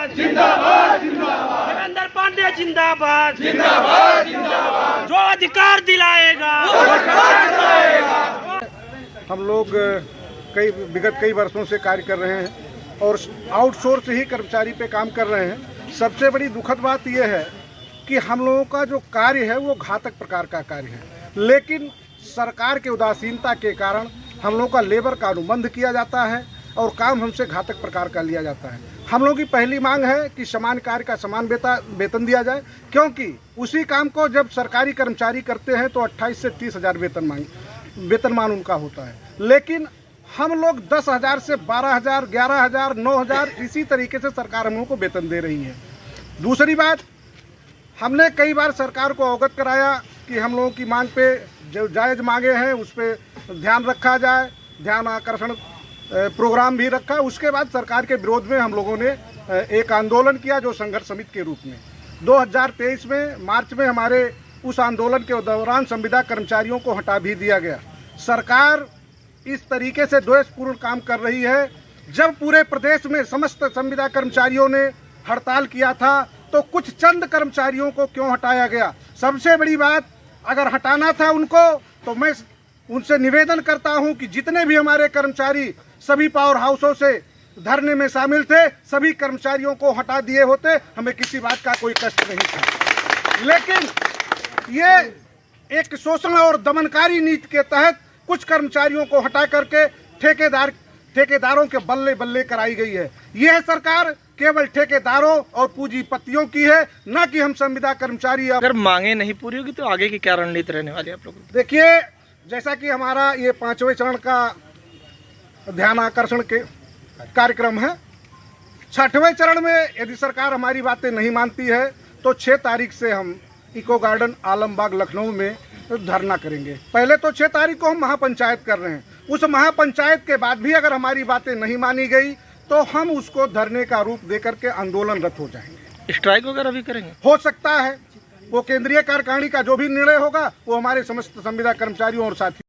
जिंदाबाद जिंदाबाद जिंदाबाद, देवेंद्र पांडे जिंदाबाद जिंदाबाद जिंदाबाद, जो अधिकार दिलाएगा हम लोग विगत कई वर्षों से कार्य कर रहे हैं और आउटसोर्स ही कर्मचारी पे काम कर रहे हैं। सबसे बड़ी दुखद बात यह है कि हम लोगों का जो कार्य है वो घातक प्रकार का कार्य है, लेकिन सरकार के उदासीनता के कारण हम लोगों का लेबर का अनुबंध किया जाता है और काम हमसे घातक प्रकार का लिया जाता है। हम लोगों की पहली मांग है कि समान कार्य का समान वेतन दिया जाए, क्योंकि उसी काम को जब सरकारी कर्मचारी करते हैं तो 28 से 30 हज़ार वेतनमान उनका होता है, लेकिन हम लोग 10,000 से 12,000, 11,000, 9,000 इसी तरीके से सरकार हम लोगों को वेतन दे रही है। दूसरी बात, हमने कई बार सरकार को अवगत कराया कि हम लोगों की मांग पे जो जायज़ मांगे हैं उस पर ध्यान रखा जाए, ध्यान आकर्षण प्रोग्राम भी रखा। उसके बाद सरकार के विरोध में हम लोगों ने एक आंदोलन किया जो संघर्ष समिति के रूप में 2023 में मार्च में हमारे उस आंदोलन के दौरान संविदा कर्मचारियों को हटा भी दिया गया। सरकार इस तरीके से द्वेषपूर्ण काम कर रही है। जब पूरे प्रदेश में समस्त संविदा कर्मचारियों ने हड़ताल किया था तो कुछ चंद कर्मचारियों को क्यों हटाया गया? सबसे बड़ी बात, अगर हटाना था उनको तो मैं उनसे निवेदन करता हूं कि जितने भी हमारे कर्मचारी सभी पावर हाउसों से धरने में शामिल थे, सभी कर्मचारियों को हटा दिए होते, हमें किसी बात का कोई कष्ट नहीं था। लेकिन ये एक शोषण और दमनकारी नीति के तहत कुछ कर्मचारियों को हटा करके ठेकेदारों के बल्ले बल्ले कराई गई है। यह सरकार केवल ठेकेदारों और पूंजीपतियों की है, न कि हम संविदा कर्मचारी। अगर मांगे नहीं पूरी होगी तो आगे की क्या रणनीति रहने वाली है आप लोगों की? देखिए, जैसा कि हमारा ये 5वें चरण का ध्यान आकर्षण के कार्यक्रम है, 6वें चरण में यदि सरकार हमारी बातें नहीं मानती है तो 6 तारीख से हम इको गार्डन आलमबाग लखनऊ में धरना करेंगे। पहले तो 6 तारीख को हम महापंचायत कर रहे हैं, उस महापंचायत के बाद भी अगर हमारी बातें नहीं मानी गई तो हम उसको धरने का रूप देकर के आंदोलनरत हो जाएंगे। स्ट्राइक वगैरह भी करेंगे? हो सकता है, वो केंद्रीय कार्यकारिणी का जो भी निर्णय होगा वो हमारे समस्त संविदा कर्मचारियों और साथियों